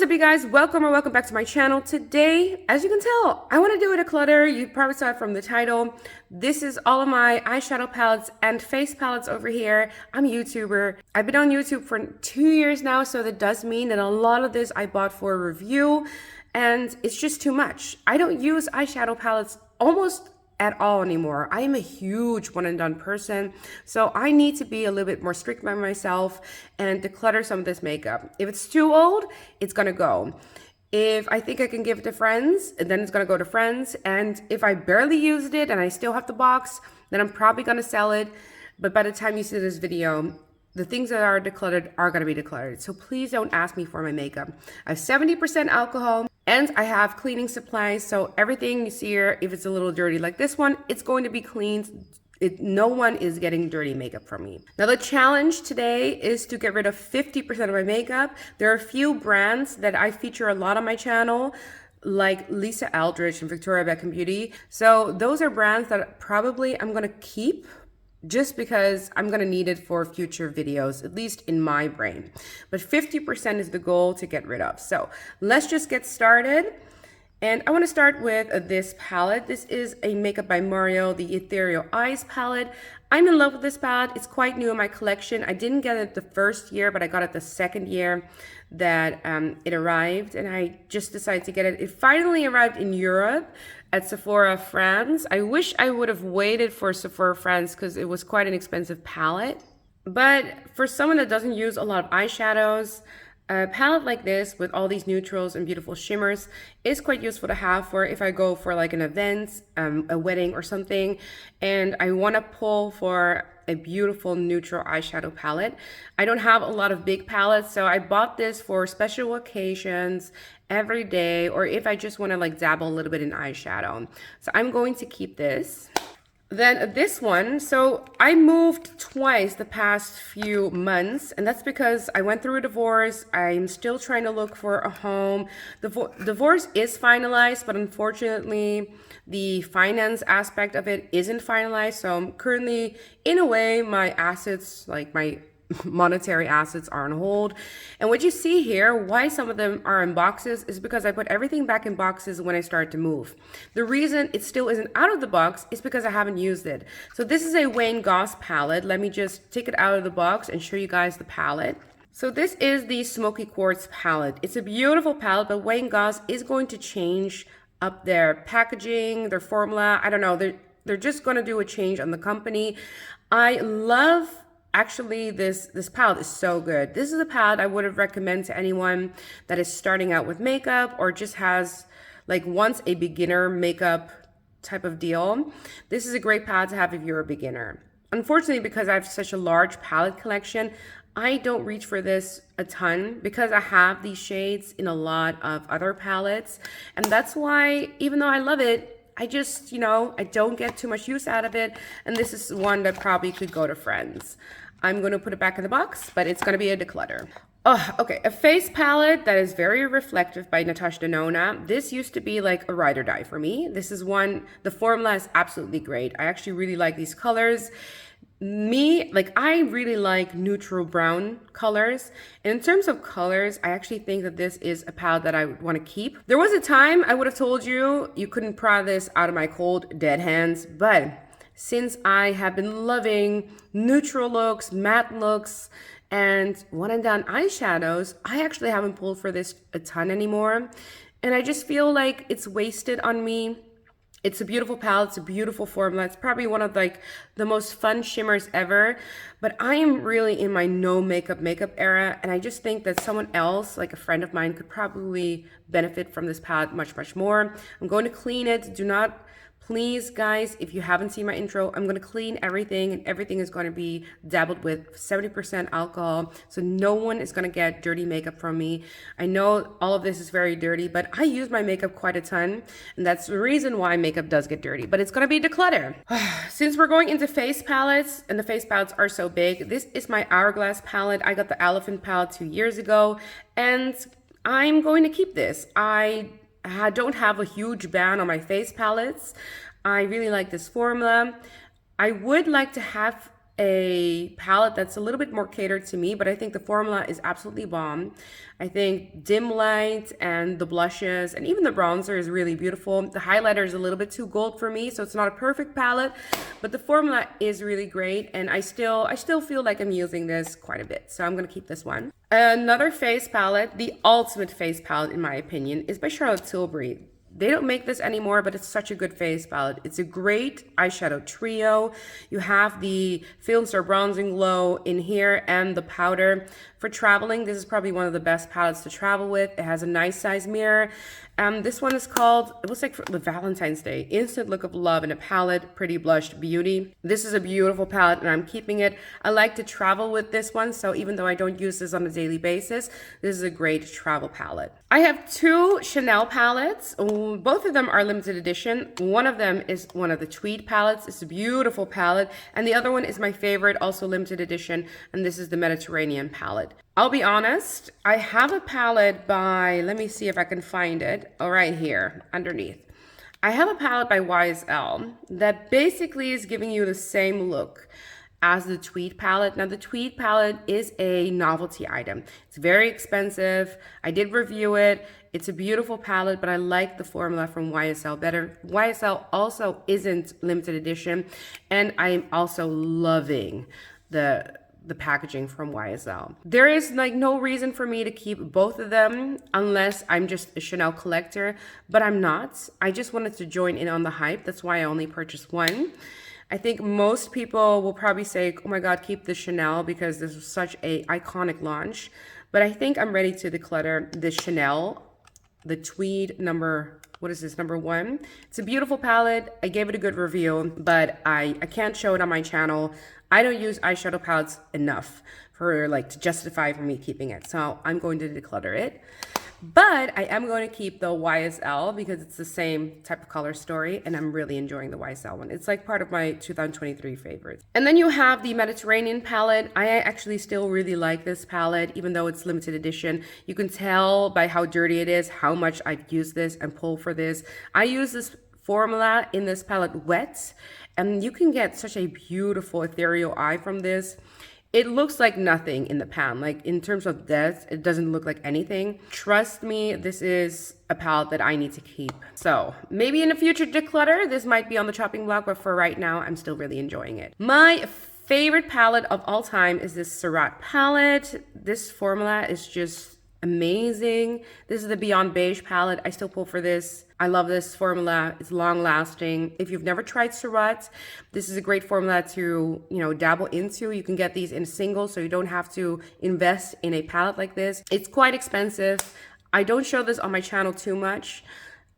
up, you guys? Welcome back to my channel. Today, as you can tell, I want to do a declutter. You probably saw it from the title. This is all of my eyeshadow palettes and face palettes over here. I'm a YouTuber. I've been on YouTube for 2 years now, so that does mean that a lot of this I bought for a review, and it's just too much. I don't use eyeshadow palettes almost at all anymore. I am a huge one and done person, so I need to be a little bit more strict by myself and declutter some of this makeup. If it's too old, it's gonna go. If I think I can give it to friends, then it's gonna go to friends. And if I barely used it and I still have the box, then I'm probably gonna sell it. But by the time you see this video, the things that are decluttered are gonna be decluttered. So please don't ask me for my makeup. I have 70% alcohol. And I have cleaning supplies, so everything you see here, if it's a little dirty like this one, it's going to be cleaned. No one is getting dirty makeup from me. Now the challenge today is to get rid of 50% of my makeup. There are a few brands that I feature a lot on my channel, like Lisa Eldridge and Victoria Beckham Beauty. So those are brands that probably I'm gonna keep, just because I'm gonna need it for future videos, at least in my brain. But 50% is the goal to get rid of. So let's just get started. And I wanna start with this palette. This is a Makeup by Mario, the Ethereal Eyes palette. I'm in love with this palette. It's quite new in my collection. I didn't get it the first year, but I got it the second year that it arrived, and I just decided to get it. It finally arrived in Europe at Sephora France. I wish I would have waited for Sephora France because it was quite an expensive palette. But for someone that doesn't use a lot of eyeshadows, a palette like this with all these neutrals and beautiful shimmers is quite useful to have for if I go for like an event, a wedding or something, and I want to pull for a beautiful neutral eyeshadow palette. I don't have a lot of big palettes, so I bought this for special occasions, every day, or if I just want to like dabble a little bit in eyeshadow. So I'm going to keep this. Then this one, so I moved twice the past few months, and that's because I went through a divorce. I'm still trying to look for a home. The divorce is finalized, but unfortunately the finance aspect of it isn't finalized. So I'm currently, in a way, my assets, like my monetary assets, are on hold. And what you see here, why some of them are in boxes, is because I put everything back in boxes when I started to move. The reason it still isn't out of the box is because I haven't used it. So this is a Wayne Goss palette. Let me just take it out of the box and show you guys the palette. So this is the Smoky Quartz palette. It's a beautiful palette, but Wayne Goss is going to change up their packaging, their formula. I don't know, they're just going to do a change on the company. I love, actually, this palette is so good. This is a palette I would have recommend to anyone that is starting out with makeup or just has like wants a beginner makeup type of deal. This is a great palette to have if you're a beginner. Unfortunately, because I have such a large palette collection, I don't reach for this a ton because I have these shades in a lot of other palettes. And that's why, even though I love it, I just, I don't get too much use out of it. And this is one that probably could go to friends. I'm going to put it back in the box, but it's going to be a declutter. Oh, okay, a face palette that is very reflective by Natasha Denona. This used to be like a ride or die for me. This is one, the formula is absolutely great. I actually really like these colors. I really like neutral brown colors. And in terms of colors, I actually think that this is a palette that I would want to keep. There was a time I would have told you couldn't pry this out of my cold, dead hands. But since I have been loving neutral looks, matte looks, and one and done eyeshadows, I actually haven't pulled for this a ton anymore. And I just feel like it's wasted on me. It's a beautiful palette, it's a beautiful formula. It's probably one of like the most fun shimmers ever, but I am really in my no makeup era, and I just think that someone else, like a friend of mine, could probably benefit from this palette much more. I'm going to clean it. Do not, please guys, if you haven't seen my intro, I'm going to clean everything, and everything is going to be dabbled with 70% alcohol, so no one is going to get dirty makeup from me. I know all of this is very dirty, but I use my makeup quite a ton, and that's the reason why makeup does get dirty, but it's going to be declutter. Since we're going into face palettes, and the face palettes are so big, this is my Hourglass palette. I got the Elephant palette 2 years ago, and I'm going to keep this. I don't have a huge ban on my face palettes. I really like this formula. I would like to have a palette that's a little bit more catered to me, but I think the formula is absolutely bomb. I think dim light and the blushes and even the bronzer is really beautiful. The highlighter is a little bit too gold for me, so it's not a perfect palette, but the formula is really great, and I still feel like I'm using this quite a bit, so I'm gonna keep this one. Another face palette, the ultimate face palette in my opinion, is by Charlotte Tilbury. They don't make this anymore, but it's such a good face palette. It's a great eyeshadow trio. You have the Film Star Bronzing Glow in here and the powder. For traveling, this is probably one of the best palettes to travel with. It has a nice size mirror. This one is called, it looks like for the Valentine's Day, Instant Look of Love in a Palette, Pretty Blushed Beauty. This is a beautiful palette and I'm keeping it. I like to travel with this one, so even though I don't use this on a daily basis, this is a great travel palette. I have two Chanel palettes. Both of them are limited edition. One of them is one of the Tweed palettes. It's a beautiful palette. And the other one is my favorite, also limited edition, and this is the Mediterranean palette. I'll be honest, I have a palette by, let me see if I can find it. Oh, right here, underneath. I have a palette by YSL that basically is giving you the same look as the Tweed palette. Now, the Tweed palette is a novelty item. It's very expensive. I did review it. It's a beautiful palette, but I like the formula from YSL better. YSL also isn't limited edition, and I'm also loving the packaging from YSL. There is like no reason for me to keep both of them unless I'm just a Chanel collector, but I'm not. I just wanted to join in on the hype. That's why I only purchased one. I think most people will probably say, oh my God, keep the Chanel because this was such a iconic launch. But I think I'm ready to declutter the Chanel, the Tweed number, what is this, number 1. It's a beautiful palette. I gave it a good review, but I can't show it on my channel. I don't use eyeshadow palettes enough for like to justify for me keeping it. So I'm going to declutter it. But I am going to keep the YSL because it's the same type of color story, and I'm really enjoying the YSL one. It's like part of my 2023 favorites. And then you have the Mediterranean palette. I actually still really like this palette, even though it's limited edition. You can tell by how dirty it is, how much I've used this and pulled for this. I use this formula in this palette wet, and you can get such a beautiful ethereal eye from this. It looks like nothing in the pan. Like in terms of depth, it doesn't look like anything. Trust me, this is a palette that I need to keep. So maybe in a future declutter, this might be on the chopping block, but for right now, I'm still really enjoying it. My favorite palette of all time is this Surratt palette. This formula is just amazing. This is the Beyond Beige palette. I still pull for this. I love this formula. It's long lasting. If you've never tried Surratt, this is a great formula to, dabble into. You can get these in singles, so you don't have to invest in a palette like this. It's quite expensive. I don't show this on my channel too much,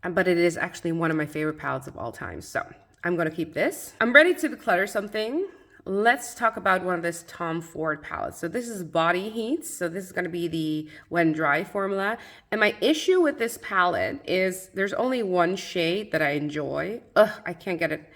but it is actually one of my favorite palettes of all time. So I'm going to keep this. I'm ready to declutter something. Let's talk about one of this Tom Ford palettes. So this is Body Heat. So this is going to be the When Dry formula. And my issue with this palette is there's only one shade that I enjoy. I can't get it.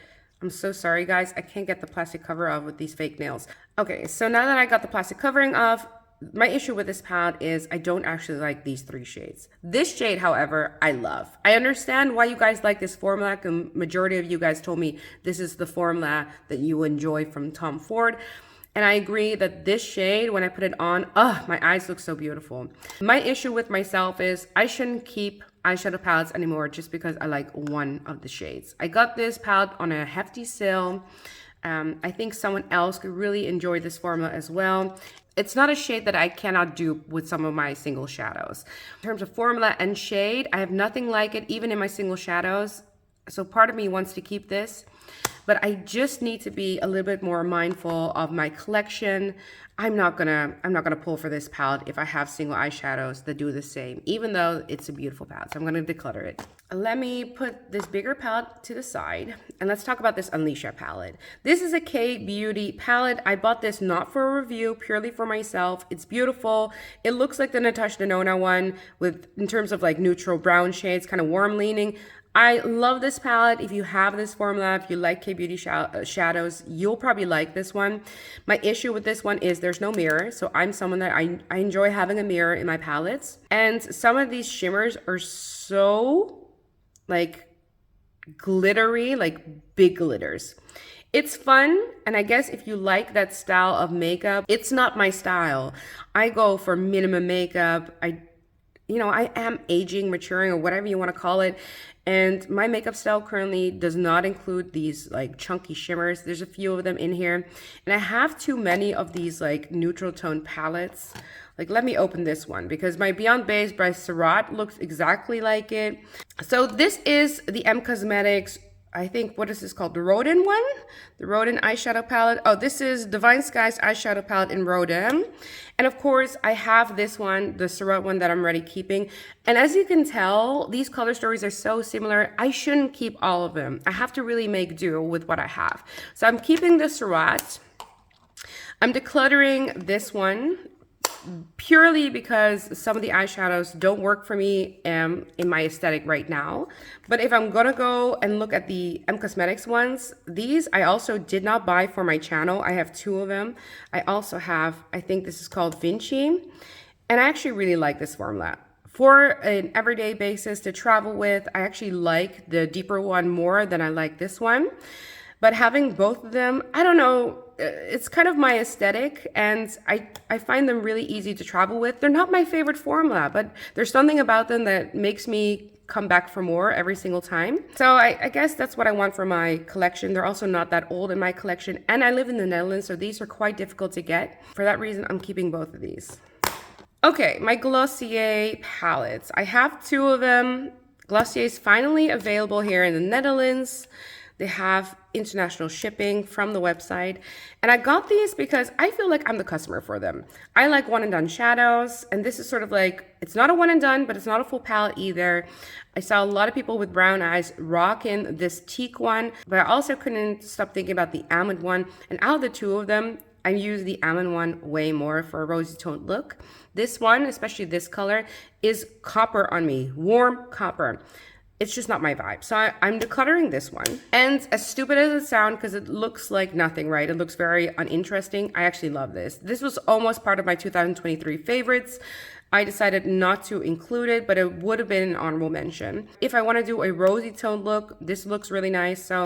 I'm so sorry, guys. I can't get the plastic cover off with these fake nails. Okay, so now that I got the plastic covering off, my issue with this palette is I don't actually like these 3 shades. This shade, however, I love. I understand why you guys like this formula. The majority of you guys told me this is the formula that you enjoy from Tom Ford. And I agree that this shade, when I put it on, my eyes look so beautiful. My issue with myself is I shouldn't keep eyeshadow palettes anymore just because I like one of the shades. I got this palette on a hefty sale. I think someone else could really enjoy this formula as well. It's not a shade that I cannot dupe with some of my single shadows. In terms of formula and shade, I have nothing like it, even in my single shadows. So part of me wants to keep this, but I just need to be a little bit more mindful of my collection. I'm not gonna pull for this palette if I have single eyeshadows that do the same, even though it's a beautiful palette. So I'm gonna declutter it. Let me put this bigger palette to the side, and let's talk about this Alicia palette. This is a K-Beauty palette. I bought this not for a review, purely for myself. It's beautiful. It looks like the Natasha Denona one in terms of like neutral brown shades, kind of warm leaning. I love this palette. If you have this formula, if you like K-Beauty shadows, you'll probably like this one. My issue with this one is there's no mirror. So I'm someone that I enjoy having a mirror in my palettes. And some of these shimmers are so like glittery, like big glitters. It's fun, and I guess if you like that style of makeup, it's not my style. I go for minimum makeup. I am aging, maturing, or whatever you want to call it. And my makeup style currently does not include these like chunky shimmers. There's a few of them in here. And I have too many of these like neutral tone palettes. Like, let me open this one because my Beyond Base by Surratt looks exactly like it. So this is the M Cosmetics, I think, what is this called? The Rodin one? The Rodin eyeshadow palette. Oh, this is Divine Skies eyeshadow palette in Rodin. And of course, I have this one, the Surratt one that I'm already keeping. And as you can tell, these color stories are so similar. I shouldn't keep all of them. I have to really make do with what I have. So I'm keeping the Surratt. I'm decluttering this one purely because some of the eyeshadows don't work for me in my aesthetic right now. But if I'm gonna go and look at the M Cosmetics ones, these I also did not buy for my channel. I have two of them. I also have, I think this is called Vinci, and I actually really like this formula. For an everyday basis to travel with, I actually like the deeper one more than I like this one. But having both of them, I don't know, it's kind of my aesthetic, and I find them really easy to travel with. They're not my favorite formula, but there's something about them that makes me come back for more every single time. So I guess that's what I want for my collection. They're also not that old in my collection, and I live in the Netherlands, so these are quite difficult to get. For that reason, I'm keeping both of these. Okay, my Glossier palettes. I have two of them. Glossier is finally available here in the Netherlands. They have international shipping from the website. And I got these because I feel like I'm the customer for them. I like one and done shadows. And this is sort of like, it's not a one and done, but it's not a full palette either. I saw a lot of people with brown eyes rocking this teak one, but I also couldn't stop thinking about the almond one. And out of the two of them, I use the almond one way more for a rosy toned look. This one, especially this color, is copper on me, warm copper. It's just not my vibe. So I'm decluttering this one. And as stupid as it sounds, because it looks like nothing, right? It looks very uninteresting. I actually love this. This was almost part of my 2023 favorites. I decided not to include it, but it would have been an honorable mention. If I want to do a rosy tone look, this looks really nice. So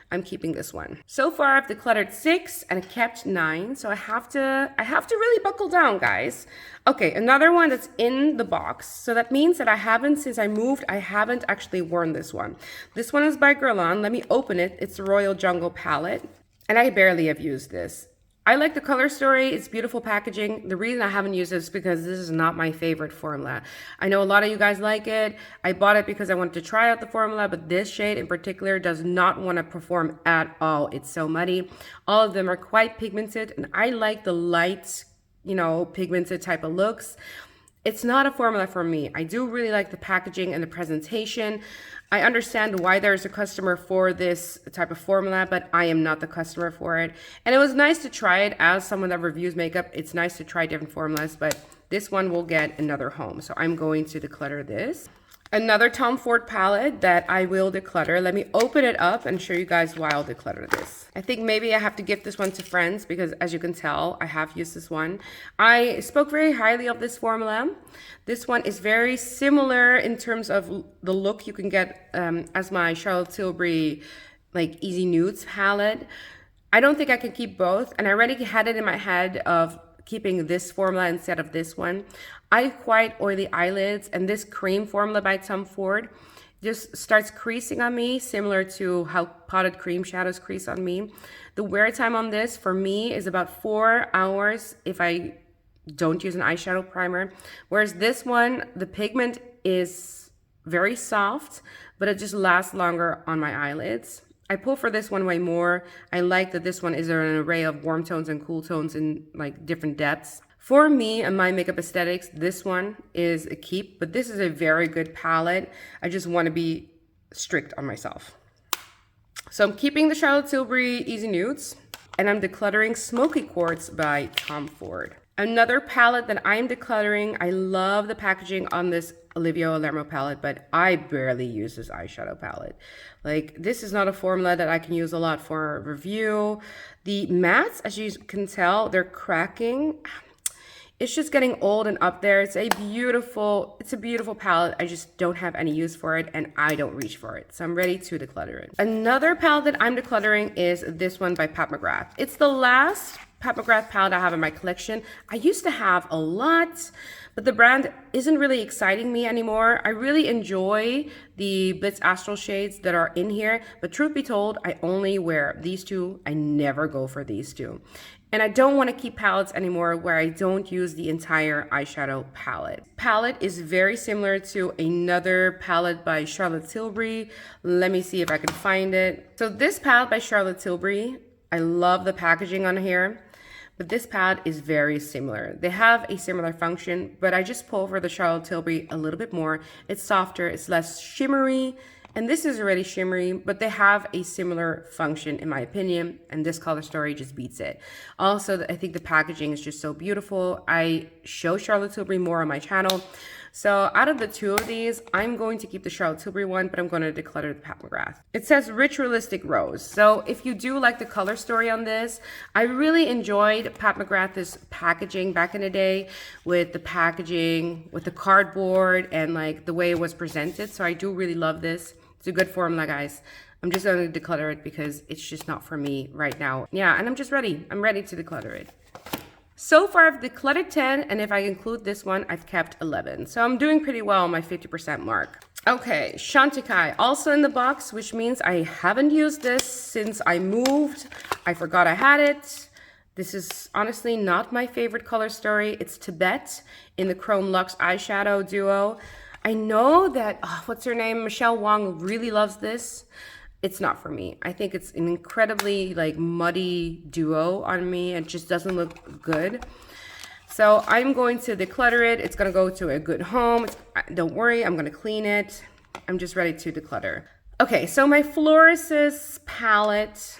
I'm keeping this one. So far, I've decluttered 6 and I kept 9. So I have to really buckle down, guys. Okay, another one that's in the box. So that means that since I moved, I haven't actually worn this one. This one is by Guerlain. Let me open it. It's the Royal Jungle palette. And I barely have used this. I like the color story. It's beautiful packaging. The reason I haven't used it is because this is not my favorite formula. I know a lot of you guys like it. I bought it because I wanted to try out the formula, but this shade in particular does not want to perform at all. It's so muddy. All of them are quite pigmented, and I like the light, pigmented type of looks. It's not a formula for me. I do really like the packaging and the presentation. I understand why there's a customer for this type of formula, but I am not the customer for it. And it was nice to try it as someone that reviews makeup. It's nice to try different formulas, but this one will get another home. So I'm going to declutter this. Another Tom Ford palette that I will declutter. Let me open it up and show you guys why I'll declutter this. I think maybe I have to gift this one to friends because, as you can tell, I have used this one. I spoke very highly of this formula. This one is very similar in terms of the look you can get as my Charlotte Tilbury like Easy Nudes palette. I don't think I can keep both, and I already had it in my head of keeping this formula instead of this one. I have quite oily eyelids, and this cream formula by Tom Ford just starts creasing on me, similar to how potted cream shadows crease on me. The wear time on this for me is about 4 hours if I don't use an eyeshadow primer, whereas this one, the pigment is very soft, but it just lasts longer on my eyelids. I pull for this one way more. I like that this one is an array of warm tones and cool tones in like different depths. For me and my makeup aesthetics, this one is a keep, but this is a very good palette. I just want to be strict on myself. So I'm keeping the Charlotte Tilbury Easy Nudes, and I'm decluttering Smoky Quartz by Tom Ford. Another palette that I'm decluttering, I love the packaging on this Olivia palette, but I barely use this eyeshadow palette. Like, this is not a formula that I can use a lot for review. The mattes, as you can tell, they're cracking. It's just getting old and up there. It's a beautiful palette. I just don't have any use for it and I don't reach for it. So I'm ready to declutter it. Another palette that I'm decluttering is this one by Pat McGrath. It's the last Pat McGrath palette I have in my collection. I used to have a lot, but the brand isn't really exciting me anymore. I really enjoy the Blitz Astral shades that are in here, but truth be told, I only wear these two. I never go for these two. And I don't want to keep palettes anymore where I don't use the entire eyeshadow palette. Palette is very similar to another palette by Charlotte Tilbury. Let me see if I can find it. So this palette by Charlotte Tilbury, I love the packaging on here, but this palette is very similar. They have a similar function, but I just pull for the Charlotte Tilbury a little bit more. It's softer, it's less shimmery, and this is already shimmery, but they have a similar function in my opinion, and this color story just beats it. Also, I think the packaging is just so beautiful. I show Charlotte Tilbury more on my channel. So out of the two of these, I'm going to keep the Charlotte Tilbury one, but I'm going to declutter the Pat McGrath. It says Ritualistic Rose. So if you do like the color story on this, I really enjoyed Pat McGrath's packaging back in the day with the packaging, with the cardboard and like the way it was presented. So I do really love this. It's a good formula, guys. I'm just going to declutter it because it's just not for me right now. Yeah, and I'm just ready. I'm ready to declutter it. So far, I've decluttered 10, and if I include this one, I've kept 11. So I'm doing pretty well on my 50% mark. Okay, Chantecaille, also in the box, which means I haven't used this since I moved. I forgot I had it. This is honestly not my favorite color story. It's Tibet in the Chrome Luxe eyeshadow duo. I know that, what's her name? Michelle Wong really loves this. It's not for me. I think it's an incredibly like muddy duo on me. It just doesn't look good. So I'm going to declutter it. It's going to go to a good home. Don't worry, I'm going to clean it. I'm just ready to declutter. Okay, so my Floresa palette.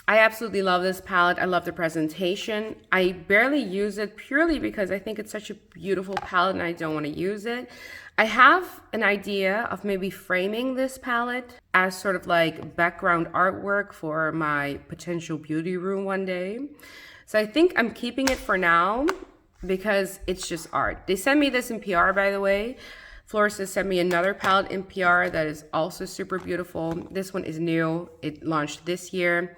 I absolutely love this palette. I love the presentation. I barely use it purely because I think it's such a beautiful palette and I don't want to use it. I have an idea of maybe framing this palette as sort of like background artwork for my potential beauty room one day. So I think I'm keeping it for now because it's just art. They sent me this in PR, by the way. Floresa sent me another palette in PR that is also super beautiful. This one is new. It launched this year.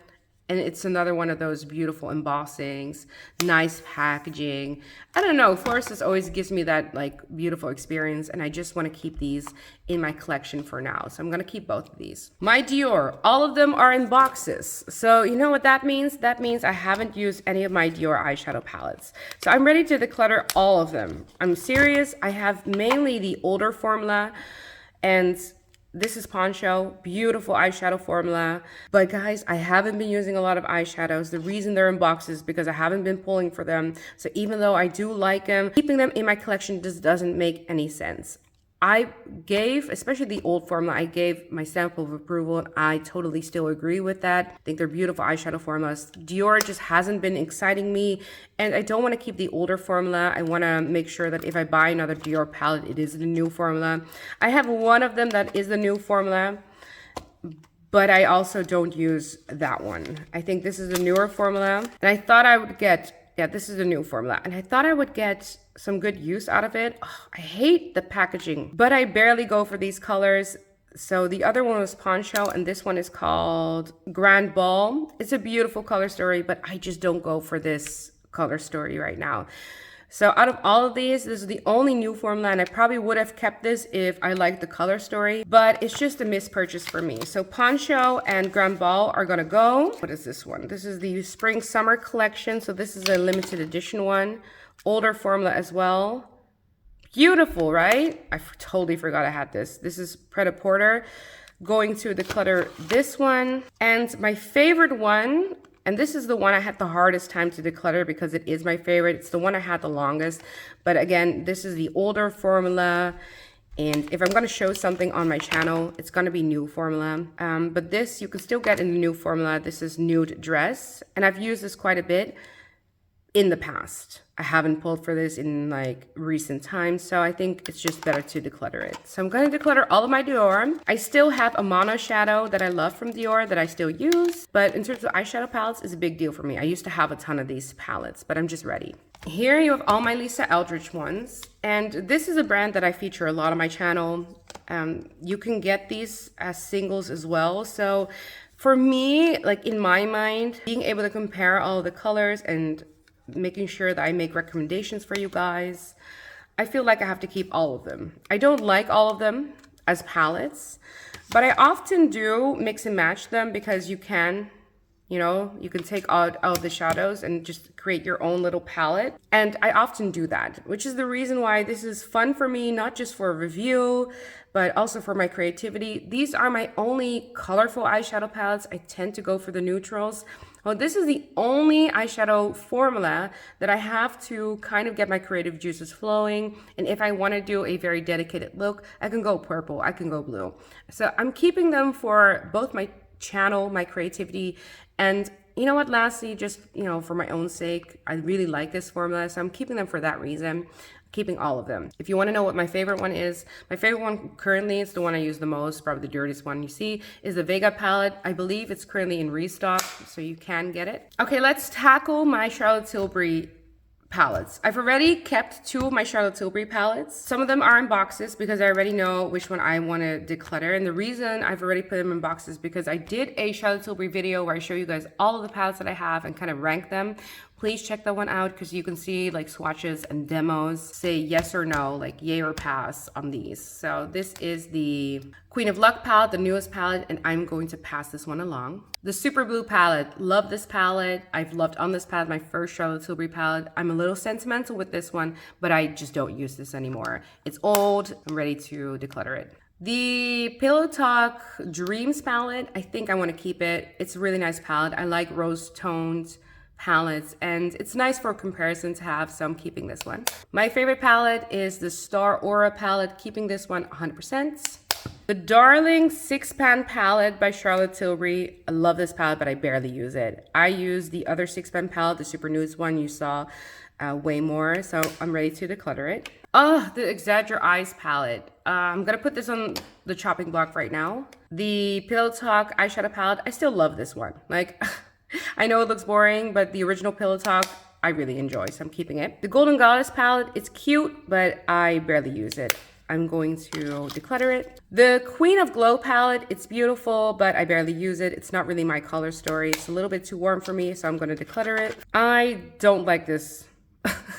And it's another one of those beautiful embossings, nice packaging. I don't know, Floresa always gives me that like beautiful experience, and I just want to keep these in my collection for now. So I'm going to keep both of these. My Dior, all of them are in boxes. So you know what that means? That means I haven't used any of my Dior eyeshadow palettes. So I'm ready to declutter all of them. I'm serious. I have mainly the older formula, and this is Poncho, beautiful eyeshadow formula. But guys, I haven't been using a lot of eyeshadows. The reason they're in boxes is because I haven't been pulling for them. So even though I do like them, keeping them in my collection just doesn't make any sense. I gave, especially the old formula, I gave my stamp of approval, and I totally still agree with that. I think they're beautiful eyeshadow formulas. Dior just hasn't been exciting me, and I don't want to keep the older formula. I want to make sure that if I buy another Dior palette, it is the new formula. I have one of them that is the new formula, but I also don't use that one. I think this is a newer formula, and I thought I would get, yeah, this is the new formula, and I thought I would get some good use out of it. Oh, I hate the packaging, but I barely go for these colors. So the other one was Poncho, and this one is called Grand Ball. It's a beautiful color story, but I just don't go for this color story right now. So out of all of these, this is the only new formula, and I probably would have kept this if I liked the color story, but it's just a mispurchase for me. So Poncho and Grand Ball are gonna go. What is this one? This is the Spring Summer collection. So this is a limited edition one. Older formula as well. Beautiful, right? I totally forgot I had this. This is Pret-a-Porter. Going to declutter this one. And my favorite one, and this is the one I had the hardest time to declutter because it is my favorite. It's the one I had the longest. But again, this is the older formula. And if I'm going to show something on my channel, it's going to be new formula. But this, you can still get in the new formula. This is Nude Dress. And I've used this quite a bit in the past. I haven't pulled for this in like recent times, so I think it's just better to declutter it. So I'm going to declutter all of my Dior. I still have a mono shadow that I love from Dior that I still use, but in terms of eyeshadow palettes, it's a big deal for me. I used to have a ton of these palettes, but I'm just ready. Here you have all my Lisa Eldridge ones. And this is a brand that I feature a lot on my channel. You can get these as singles as well. So for me, like in my mind, being able to compare all the colors and making sure that I make recommendations for you guys, I feel like I have to keep all of them. I don't like all of them as palettes, but I often do mix and match them because you can, you know, you can take out all the shadows and just create your own little palette. And I often do that, which is the reason why this is fun for me, not just for a review, but also for my creativity. These are my only colorful eyeshadow palettes. I tend to go for the neutrals. Well, this is the only eyeshadow formula that I have to kind of get my creative juices flowing. And if I want to do a very dedicated look, I can go purple, I can go blue. So I'm keeping them for both my channel, my creativity, and you know what, lastly, just, you know, for my own sake, I really like this formula, so I'm keeping them for that reason. Keeping all of them. If you want to know what my favorite one is, my favorite one currently, it's the one I use the most, probably the dirtiest one you see, is the Vega palette. I believe it's currently in restock, so you can get it. Okay, let's tackle my Charlotte Tilbury palettes. I've already kept 2 of my Charlotte Tilbury palettes. Some of them are in boxes because I already know which one I want to declutter. And the reason I've already put them in boxes because I did a Charlotte Tilbury video where I show you guys all of the palettes that I have and kind of rank them. Please check that one out because you can see like swatches and demos. Say yes or no, like yay or pass on these. So this is the Queen of Luck palette, the newest palette, and I'm going to pass this one along. The Super Blue palette, love this palette. I've loved on this palette, my first Charlotte Tilbury palette. I'm a little sentimental with this one, but I just don't use this anymore. It's old, I'm ready to declutter it. The Pillow Talk Dreams palette, I think I want to keep it. It's a really nice palette. I like rose toned palettes and it's nice for comparison to have, so I'm keeping this one. My favorite palette is the Star Aura palette, keeping this one 100%. The Darling 6-pan palette by Charlotte Tilbury. I love this palette, but I barely use it. I use the other 6-pan palette, the Super Nudes one you saw way more, so I'm ready to declutter it. Oh, the Exagger Eyes palette. I'm gonna put this on the chopping block right now. The Pillow Talk eyeshadow palette, I still love this one. Like, I know it looks boring, but the original Pillow Talk, I really enjoy, so I'm keeping it. The Golden Goddess palette, it's cute, but I barely use it. I'm going to declutter it. The Queen of Glow palette, it's beautiful, but I barely use it. It's not really my color story. It's a little bit too warm for me, so I'm going to declutter it. I don't like this.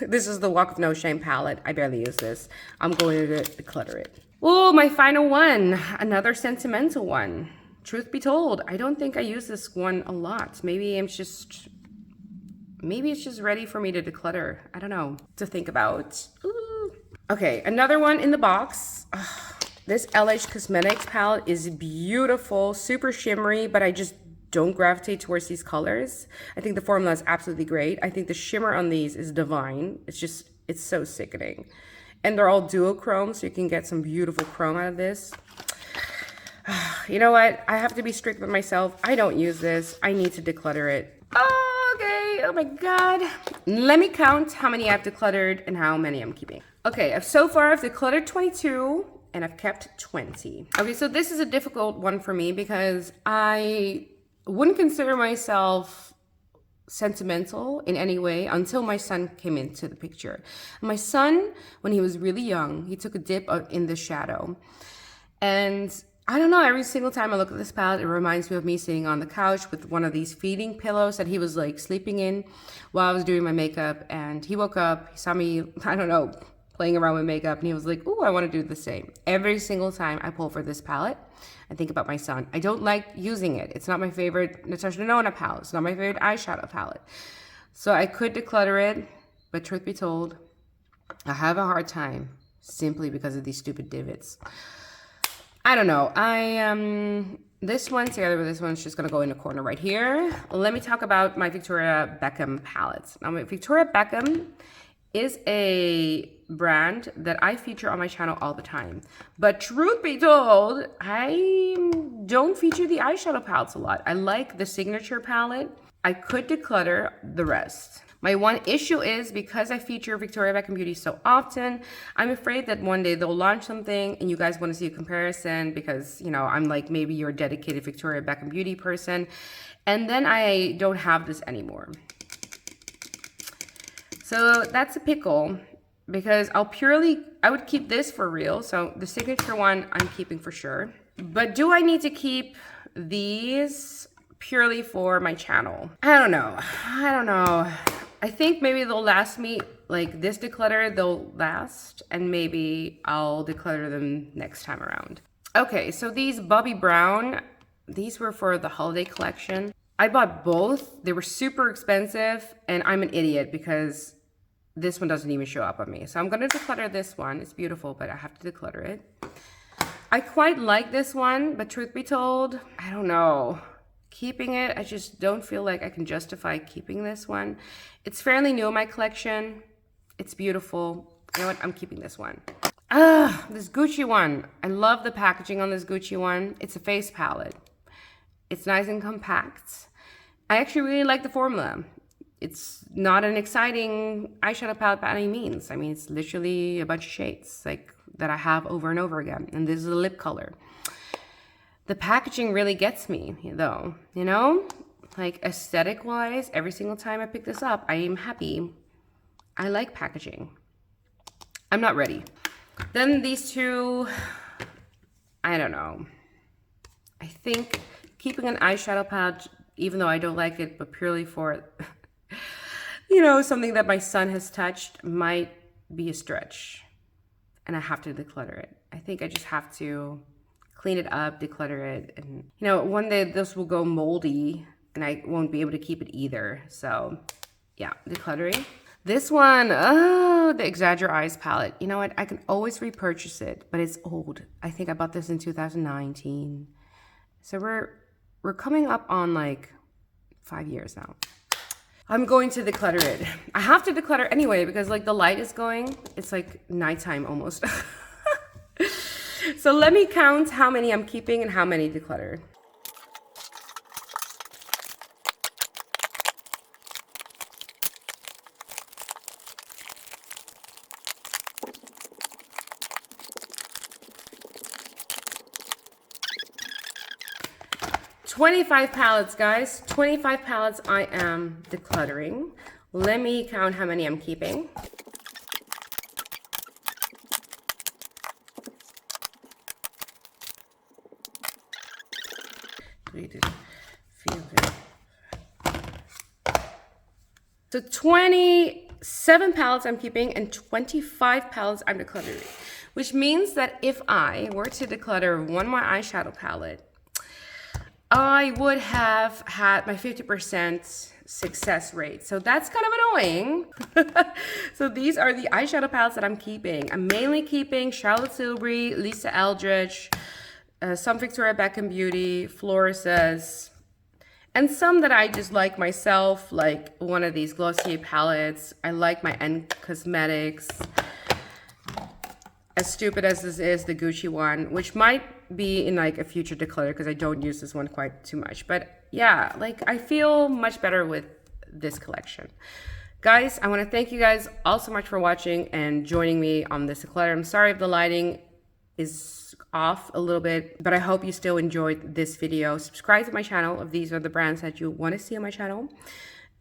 This is the Walk of No Shame palette. I barely use this. I'm going to declutter it. Oh, my final one. Another sentimental one. Truth be told, I don't think I use this one a lot. Maybe it's just ready for me to declutter. I don't know. To think about. Ooh. Okay, another one in the box. This LH Cosmetics palette is beautiful, super shimmery, but I just don't gravitate towards these colors. I think the formula is absolutely great. I think the shimmer on these is divine. It's so sickening. And they're all duochrome, so you can get some beautiful chrome out of this. You know what? I have to be strict with myself. I don't use this. I need to declutter it. Okay, oh my God. Let me count how many I've decluttered and how many I'm keeping. Okay, so far I've decluttered 22 and I've kept 20. Okay, so this is a difficult one for me because I wouldn't consider myself sentimental in any way until my son came into the picture. My son, when he was really young, he took a dip in the shadow. And I don't know, every single time I look at this palette, it reminds me of me sitting on the couch with one of these feeding pillows that he was like sleeping in while I was doing my makeup. And he woke up, he saw me, I don't know, playing around with makeup, and he was like, "Ooh, I want to do the same." Every single time I pull for this palette, I think about my son. I don't like using it. It's not my favorite Natasha Denona palette. It's not my favorite eyeshadow palette. So I could declutter it, but truth be told, I have a hard time simply because of these stupid divots. I don't know. This one together with this one is just going to go in the corner right here. Let me talk about my Victoria Beckham palettes. Now, my Victoria Beckham is a brand that I feature on my channel all the time. But truth be told, I don't feature the eyeshadow palettes a lot. I like the signature palette. I could declutter the rest. My one issue is because I feature Victoria Beckham Beauty so often, I'm afraid that one day they'll launch something and you guys want to see a comparison because, you know, I'm like, maybe you're a dedicated Victoria Beckham Beauty person. And then I don't have this anymore. So that's a pickle because I would keep this for real. So the signature one I'm keeping for sure. But do I need to keep these purely for my channel? I don't know. I think maybe they'll last me, like this declutter, they'll last, and maybe I'll declutter them next time around. Okay, so these Bobbi Brown, these were for the holiday collection. I bought both. They were super expensive, and I'm an idiot because this one doesn't even show up on me. So I'm gonna declutter this one. It's beautiful, but I have to declutter it. I quite like this one, but truth be told, I don't know. Keeping it, I just don't feel like I can justify keeping this one. It's fairly new in my collection. It's beautiful. You know what? I'm keeping this one. This Gucci one. I love the packaging on this Gucci one. It's a face palette. It's nice and compact. I actually really like the formula. It's not an exciting eyeshadow palette by any means. I mean, it's literally a bunch of shades like that I have over and over again. And this is a lip color. The packaging really gets me, though, you know? Like, aesthetic-wise, every single time I pick this up, I am happy. I like packaging. I'm not ready. Then these two, I don't know. I think keeping an eyeshadow palette, even though I don't like it, but purely for, you know, something that my son has touched, might be a stretch. And I have to declutter it. I think I just have to clean it up, declutter it, and you know, one day this will go moldy and I won't be able to keep it either. So yeah, decluttering. This one, oh, the Exagger Eyes palette. You know what? I can always repurchase it, but it's old. I think I bought this in 2019. So we're coming up on like 5 years now. I'm going to declutter it. I have to declutter anyway because like the light is going. It's like nighttime almost. So let me count how many I'm keeping and how many decluttered. $25 palettes, guys. 25 palettes I am decluttering. Let me count how many I'm keeping. So 27 palettes I'm keeping and 25 palettes I'm decluttering, which means that if I were to declutter one more eyeshadow palette, I would have had my 50% success rate. So that's kind of annoying. So these are the eyeshadow palettes that I'm keeping. I'm mainly keeping Charlotte Tilbury, Lisa Eldridge, some Victoria Beckham Beauty, Floresa's, and some that I just like myself, like one of these Glossier palettes. I like my N Cosmetics. As stupid as this is, the Gucci one, which might be in like a future declutter because I don't use this one quite too much. But yeah, like I feel much better with this collection. Guys, I want to thank you guys all so much for watching and joining me on this declutter. I'm sorry if the lighting is off a little bit, but I hope you still enjoyed this video. Subscribe to my channel if these are the brands that you want to see on my channel.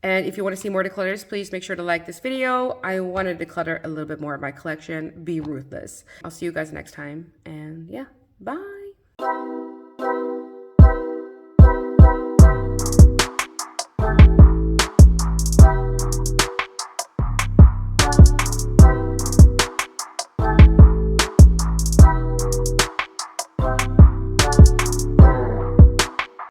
And if you want to see more declutters, please make sure to like this video. I want to declutter a little bit more of my collection. Be ruthless. I'll see you guys next time. And yeah, bye.